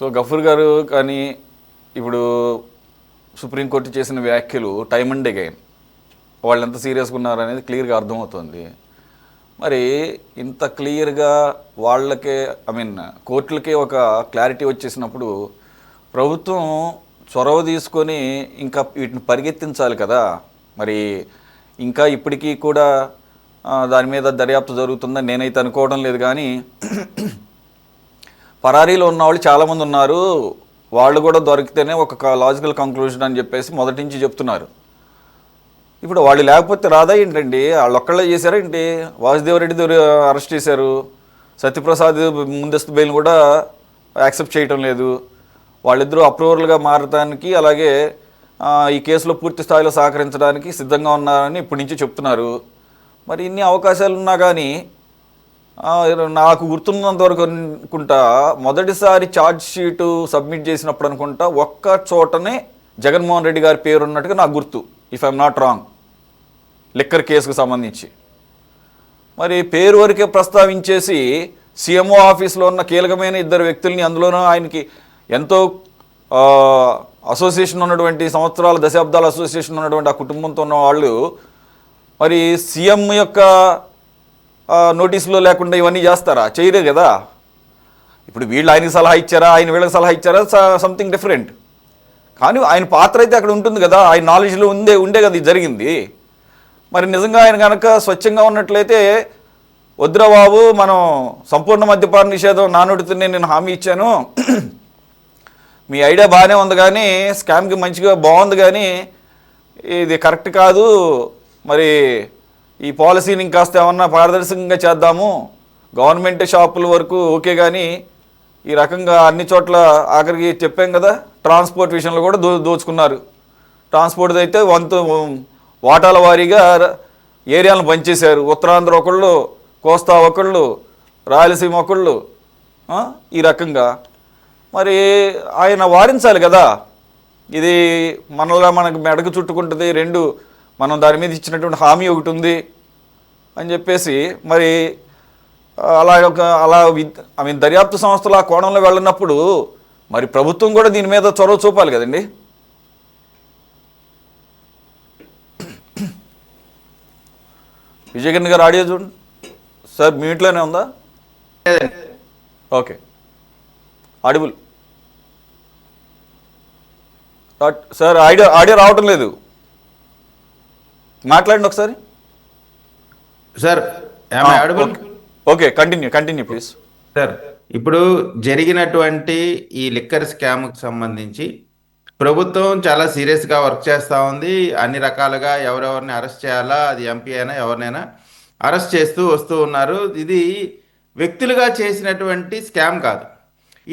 So Gafoor గారు కానీ ఇప్పుడు సుప్రీంకోర్టు చేసిన వ్యాఖ్యలు టైమ్ అండ్ అగైన్ వాళ్ళు ఎంత సీరియస్గా ఉన్నారనేది క్లియర్గా అర్థమవుతుంది. మరి ఇంత క్లియర్గా వాళ్ళకే కోర్టులకే ఒక క్లారిటీ వచ్చేసినప్పుడు ప్రభుత్వం చొరవ తీసుకొని ఇంకా వీటిని పరిగెత్తించాలి కదా. మరి ఇంకా ఇప్పటికీ కూడా దాని మీద దర్యాప్తు జరుగుతుందని నేనైతే అనుకోవడం లేదు. కానీ పరారీలో ఉన్న వాళ్ళు చాలామంది ఉన్నారు, వాళ్ళు కూడా దొరికితేనే ఒక లాజికల్ కంక్లూజన్ అని చెప్పేసి మొదటి నుంచి చెప్తున్నారు. ఇప్పుడు వాళ్ళు లేకపోతే రాదా ఏంటండి? వాళ్ళు ఒక్కళ్ళే చేశారా ఏంటి? వాసుదేవరెడ్డి అరెస్ట్ చేశారు, సత్యప్రసాద్ ముందస్తు బెయిల్ కూడా యాక్సెప్ట్ చేయటం లేదు. వాళ్ళిద్దరూ అప్రూవర్లుగా మారడానికి అలాగే ఈ కేసులో పూర్తి స్థాయిలో సహకరించడానికి సిద్ధంగా ఉన్నారని ఇప్పటి నుంచి చెప్తున్నారు. మరి ఇన్ని అవకాశాలు ఉన్నా కానీ నాకు గుర్తున్నంత వరకు అనుకుంటా మొదటిసారి ఛార్జ్ షీటు సబ్మిట్ చేసినప్పుడు అనుకుంటా ఒక్క చోటనే జగన్మోహన్ రెడ్డి గారి పేరు ఉన్నట్టుగా నాకు గుర్తు, if I'm not wrong, liquor కేసుకు సంబంధించి. మరి పేరు వరకే ప్రస్తావించేసి సీఎంఓ ఆఫీస్లో ఉన్న కీలకమైన ఇద్దరు వ్యక్తుల్ని, అందులోనూ ఆయనకి ఎంతో అసోసియేషన్ ఉన్నటువంటి సంవత్సరాల దశాబ్దాల అసోసియేషన్ ఉన్నటువంటి ఆ కుటుంబంతో ఉన్న వాళ్ళు మరి సీఎం యొక్క నోటీసులో లేకుండా ఇవన్నీ చేస్తారా? చేయరే కదా. ఇప్పుడు వీళ్ళు ఆయనకి సలహా ఇచ్చారా, ఆయన వీళ్ళకి సలహా ఇచ్చారా, సంథింగ్ డిఫరెంట్. కానీ ఆయన పాత్ర అయితే అక్కడ ఉంటుంది కదా, ఆయన నాలెడ్జ్లో ఉండే కదా ఇది జరిగింది. మరి నిజంగా ఆయన కనుక స్వచ్ఛంగా ఉన్నట్లయితే వద్దురా బాబు, మనం సంపూర్ణ మద్యపాన నిషేధం నానోడితేనే నేను హామీ ఇచ్చాను, మీ ఐడియా బాగానే ఉంది కానీ స్కామ్కి మంచిగా బాగుంది కానీ ఇది కరెక్ట్ కాదు, మరి ఈ పాలసీని ఇంకాస్త ఏమన్నా పారదర్శకంగా చేద్దాము, గవర్నమెంట్ షాపుల వరకు ఓకే కానీ ఈ రకంగా అన్ని చోట్ల ఆఖరికి చెప్పాం కదా, ట్రాన్స్పోర్ట్ విషయంలో కూడా దోచుకున్నారు. ట్రాన్స్పోర్ట్ అయితే వాటాల వారీగా ఏరియాలను పంచేశారు. ఉత్తరాంధ్ర ఒకళ్ళు, కోస్తా ఒకళ్ళు, రాయలసీమ ఒకళ్ళు, ఈ రకంగా. మరి ఆయన వారించాలి కదా. ఇది మనకు మెడకు చుట్టుకుంటుంది, రెండు మనం దాని మీద ఇచ్చినటువంటి హామీ ఒకటి ఉంది అని చెప్పేసి మరి అలా దర్యాప్తు సంస్థలు ఆ కోణంలో వెళ్ళినప్పుడు మరి ప్రభుత్వం కూడా దీని మీద చొరవ చూపాలి కదండి. విజయకిరణ్ గారు ఆడియో చూడండి సార్, మీ ఇంట్లోనే ఉందా? Okay, audible sir. ఆడియో రావటం లేదు, మాట్లాడండి ఒకసారి sir. Okay, continue please. Sir, ఇప్పుడు జరిగినటువంటి ఈ లిక్కర్ స్కామ్కి సంబంధించి ప్రభుత్వం చాలా సీరియస్గా వర్క్ చేస్తూ ఉంది. అన్ని రకాలుగా ఎవరెవరిని అరెస్ట్ చేయాలా, అది ఎంపీ అయినా ఎవరినైనా అరెస్ట్ చేస్తూ వస్తూ ఉన్నారు. ఇది వ్యక్తులుగా చేసినటువంటి స్కామ్ కాదు,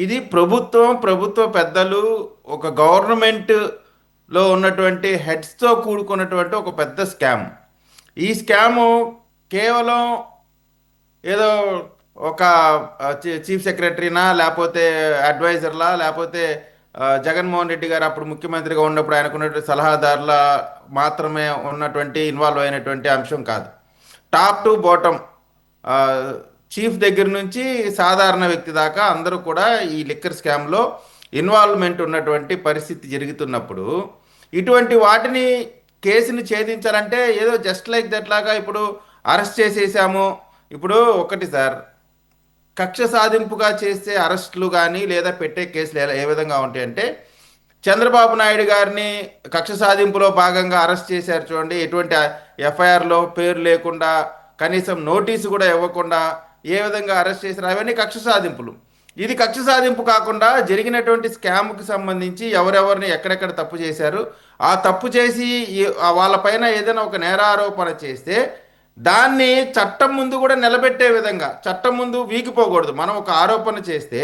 ఇది ప్రభుత్వ పెద్దలు, ఒక గవర్నమెంట్లో ఉన్నటువంటి హెడ్స్తో కూడుకున్నటువంటి ఒక పెద్ద స్కామ్. ఈ స్కాము కేవలం ఏదో ఒక చీఫ్ సెక్రటరీనా, లేకపోతే అడ్వైజర్లా, లేకపోతే జగన్మోహన్ రెడ్డి గారు అప్పుడు ముఖ్యమంత్రిగా ఉన్నప్పుడు ఆయనకున్నటువంటి సలహాదారుల మాత్రమే ఉన్నటువంటి ఇన్వాల్వ్ అయినటువంటి అంశం కాదు. టాప్ టు బాటమ్, చీఫ్ దగ్గర నుంచి సాధారణ వ్యక్తి దాకా అందరూ కూడా ఈ లిక్కర్ స్కామ్లో ఇన్వాల్వ్మెంట్ ఉన్నటువంటి పరిస్థితి జరుగుతున్నప్పుడు ఇటువంటి వాటిని కేసుని ఛేదించాలంటే ఏదో జస్ట్ లైక్ దట్ లాగా ఇప్పుడు అరెస్ట్ చేసేసాము. ఇప్పుడు ఒకటి సార్, కక్ష సాధింపుగా చేసే అరెస్టులు కానీ లేదా పెట్టే కేసులు ఏ విధంగా ఉంటాయంటే, చంద్రబాబు నాయుడు గారిని కక్ష సాధింపులో భాగంగా అరెస్ట్ చేశారు చూడండి, ఎటువంటి ఎఫ్ఐఆర్లో పేరు లేకుండా కనీసం నోటీసు కూడా ఇవ్వకుండా ఏ విధంగా అరెస్ట్ చేశారు, అవన్నీ కక్ష సాధింపులు. ఇది కక్ష సాధింపు కాకుండా జరిగినటువంటి స్కామ్కి సంబంధించి ఎవరెవరిని ఎక్కడెక్కడ తప్పు చేశారు, ఆ తప్పు చేసి వాళ్ళపైన ఏదైనా ఒక నేరారోపణ చేస్తే దాన్ని చట్టం ముందు కూడా నిలబెట్టే విధంగా, చట్టం ముందు వీగిపోకూడదు. మనం ఒక ఆరోపణ చేస్తే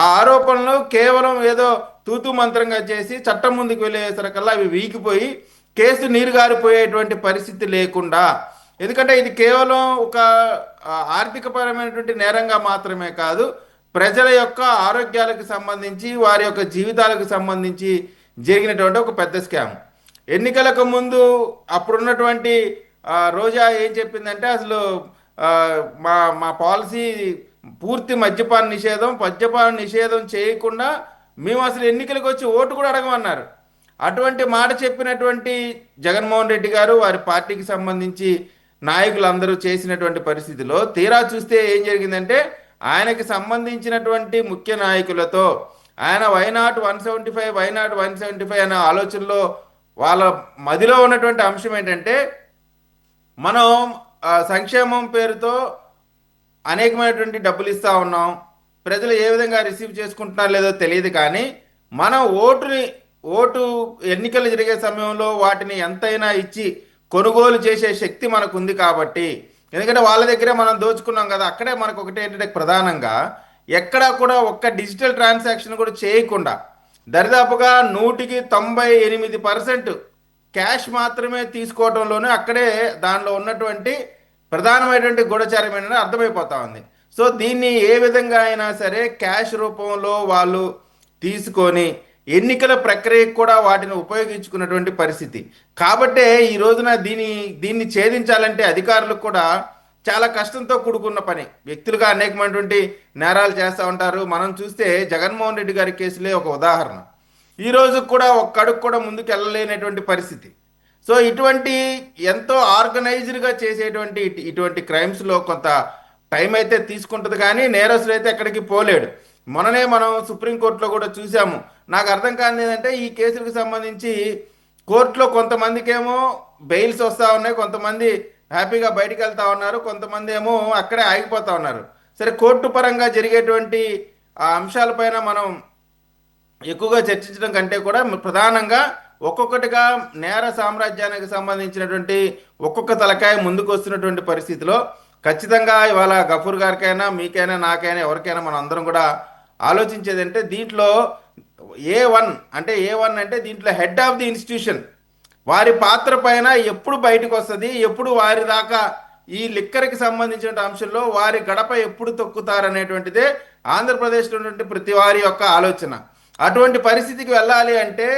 ఆ ఆరోపణలు కేవలం ఏదో తూతూ మంత్రంగా చేసి చట్టం ముందుకు వెళ్ళేసరికల్లా అవి వీగిపోయి కేసు నీరుగారిపోయేటువంటి పరిస్థితి లేకుండా, ఎందుకంటే ఇది కేవలం ఒక ఆర్థికపరమైనటువంటి నేరంగా మాత్రమే కాదు, ప్రజల యొక్క ఆరోగ్యాలకు సంబంధించి, వారి యొక్క జీవితాలకు సంబంధించి జరిగినటువంటి ఒక పెద్ద స్కామ్. ఎన్నికలకు ముందు అప్పుడున్నటువంటి రోజా ఏం చెప్పిందంటే, అసలు మా పాలసీ పూర్తి మద్యపాన నిషేధం చేయకుండా మేము అసలు ఎన్నికలకు వచ్చి ఓటు కూడా అడగమన్నారు. అటువంటి మాట చెప్పినటువంటి జగన్మోహన్ రెడ్డి గారు వారి పార్టీకి సంబంధించి నాయకులందరూ చేసినటువంటి పరిస్థితిలో తీరా చూస్తే ఏం జరిగిందంటే ఆయనకి సంబంధించినటువంటి ముఖ్య నాయకులతో ఆయన వైనాట్ 175 వైనాట్ 175 అనే ఆలోచనలో వాళ్ళ మదిలో ఉన్నటువంటి అంశం ఏంటంటే మనం సంక్షేమం పేరుతో అనేకమైనటువంటి డబ్బులు ఇస్తూ ఉన్నాం, ప్రజలు ఏ విధంగా రిసీవ్ చేసుకుంటున్నారో లేదో తెలియదు, కానీ మనం ఓటు ఎన్నికలు జరిగే సమయంలో వాటిని ఎంతైనా ఇచ్చి కొనుగోలు చేసే శక్తి మనకు ఉంది కాబట్టి, ఎందుకంటే వాళ్ళ దగ్గరే మనం దోచుకున్నాం కదా, అక్కడే మనకు ఒకటి ఏంటంటే ప్రధానంగా ఎక్కడా కూడా ఒక్క డిజిటల్ ట్రాన్సాక్షన్ కూడా చేయకుండా దరిదాపుగా 198% క్యాష్ మాత్రమే తీసుకోవడంలోనే అక్కడే దానిలో ఉన్నటువంటి ప్రధానమైనటువంటి గూఢచారం ఏంటంటే అర్థమైపోతా ఉంది. సో దీన్ని ఏ విధంగా అయినా సరే క్యాష్ రూపంలో వాళ్ళు తీసుకొని ఎన్నికల ప్రక్రియకు కూడా వాటిని ఉపయోగించుకున్నటువంటి పరిస్థితి. కాబట్టే ఈ రోజున దీన్ని ఛేదించాలంటే అధికారులకు కూడా చాలా కష్టంతో కూడుకున్న పని. వ్యక్తులుగా అనేకమైనటువంటి నేరాలు చేస్తూ ఉంటారు. మనం చూస్తే జగన్మోహన్ రెడ్డి గారి కేసులే ఒక ఉదాహరణ. ఈ రోజు కూడా ఒక్క అడుగు కూడా ముందుకు వెళ్ళలేనటువంటి పరిస్థితి. సో ఇటువంటి ఎంతో ఆర్గనైజ్డ్గా చేసేటువంటి ఇటువంటి క్రైమ్స్లో కొంత టైం అయితే తీసుకుంటుంది, కానీ నేరస్తులు అయితే ఎక్కడికి పోలేడు. మొన్ననే మనం సుప్రీంకోర్టులో కూడా చూసాము. నాకు అర్థం కానిది ఏంటంటే ఈ కేసులకు సంబంధించి కోర్టులో కొంతమందికేమో బెయిల్స్ వస్తూ ఉన్నాయి, కొంతమంది హ్యాపీగా బయటికి వెళ్తూ ఉన్నారు, కొంతమంది ఏమో అక్కడే ఆగిపోతూ ఉన్నారు. సరే, కోర్టు పరంగా జరిగేటువంటి ఆ అంశాలపైన మనం ఎక్కువగా చర్చించడం కంటే కూడా ప్రధానంగా ఒక్కొక్కటిగా నేర సామ్రాజ్యానికి సంబంధించినటువంటి ఒక్కొక్క తలకాయ ముందుకు వస్తున్నటువంటి పరిస్థితిలో ఖచ్చితంగా ఇవాళ గఫూర్ గారికైనా మీకైనా నాకైనా ఎవరికైనా మనం అందరం కూడా ఆలోచించేదంటే దీంట్లో ఏ1 అంటే దీంట్లో హెడ్ ఆఫ్ ది ఇన్స్టిట్యూషన్ వారి పాత్ర పైన ఎప్పుడు బయటకు వస్తుంది, ఎప్పుడు వారి దాకా ఈ లిక్కర్కి సంబంధించిన అంశంలో వారి గడప ఎప్పుడు తొక్కుతారనేటువంటిదే ఆంధ్రప్రదేశ్లో ఉన్నటువంటి ప్రతి వారి యొక్క ఆలోచన. అటువంటి పరిస్థితికి వెళ్ళాలి అంటే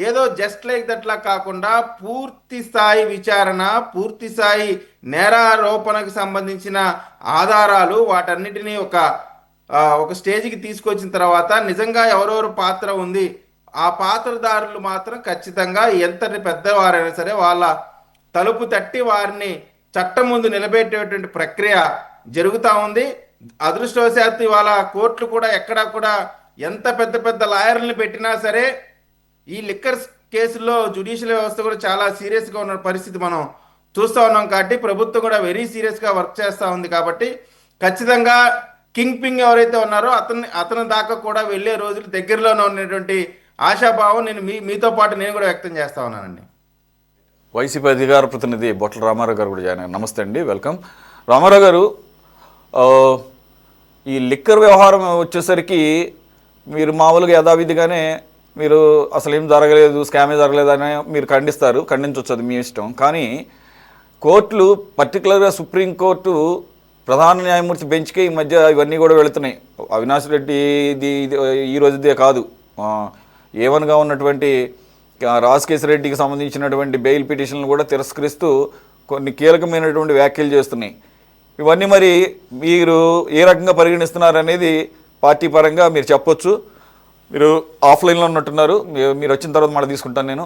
ఏదో జస్ట్ లైక్ దట్లా కాకుండా పూర్తి స్థాయి విచారణ, పూర్తి స్థాయి నేరారోపణకు సంబంధించిన ఆధారాలు వాటన్నిటినీ ఒక స్టేజ్కి తీసుకొచ్చిన తర్వాత నిజంగా ఎవరెవరు పాత్ర ఉంది, ఆ పాత్రదారులు మాత్రం ఖచ్చితంగా ఎంతటి పెద్దవారైనా సరే వాళ్ళ తలుపు తట్టి వారిని చట్టం ముందు నిలబెట్టేటువంటి ప్రక్రియ జరుగుతూ ఉంది. అదృష్టవశాత్తు ఇవాళ కోర్టులు కూడా ఎక్కడా కూడా ఎంత పెద్ద పెద్ద లాయర్లను పెట్టినా సరే ఈ లిక్కర్ కేసుల్లో జ్యుడిషియల్ వ్యవస్థ కూడా చాలా సీరియస్గా ఉన్న పరిస్థితి మనం చూస్తూ ఉన్నాం. కాబట్టి ప్రభుత్వం కూడా వెరీ సీరియస్గా వర్క్ చేస్తూ ఉంది. కాబట్టి ఖచ్చితంగా కింగ్ పింగ్ ఎవరైతే ఉన్నారో అతని దాకా కూడా వెళ్ళే రోజులు దగ్గరలోనే ఉన్నటువంటి ఆశాభావం మీతో పాటు నేను కూడా వ్యక్తం చేస్తా ఉన్నానండి. వైసీపీ అధికార ప్రతినిధి బొట్ల రామారావు గారు కూడా జాయిన్ అయ్యారు. నమస్తే అండి, వెల్కమ్. రామారావు గారు, ఈ లిక్కర్ వ్యవహారం వచ్చేసరికి మీరు మామూలుగా యథావిధిగానే మీరు అసలు ఏం జరగలేదు, స్కామే జరగలేదని మీరు ఖండించవచ్చు, అది మీ ఇష్టం. కానీ కోర్టులు, పర్టికులర్గా సుప్రీంకోర్టు ప్రధాన న్యాయమూర్తి బెంచ్కే ఈ మధ్య ఇవన్నీ కూడా వెళుతున్నాయి. అవినాష్ రెడ్డి ఇది ఈ రోజుదే కాదు, ఏవన్గా ఉన్నటువంటి రాజకేశ్వర రెడ్డికి సంబంధించినటువంటి బెయిల్ పిటిషన్లు కూడా తిరస్కరిస్తూ కొన్ని కీలకమైనటువంటి వ్యాఖ్యలు చేస్తున్నాయి. ఇవన్నీ మరి మీరు ఏ రకంగా పరిగణిస్తున్నారనేది పార్టీ పరంగా మీరు చెప్పొచ్చు. మీరు ఆఫ్లైన్లో ఉన్నట్టున్నారు, మీరు వచ్చిన తర్వాత మళ్ళీ తీసుకుంటాను నేను.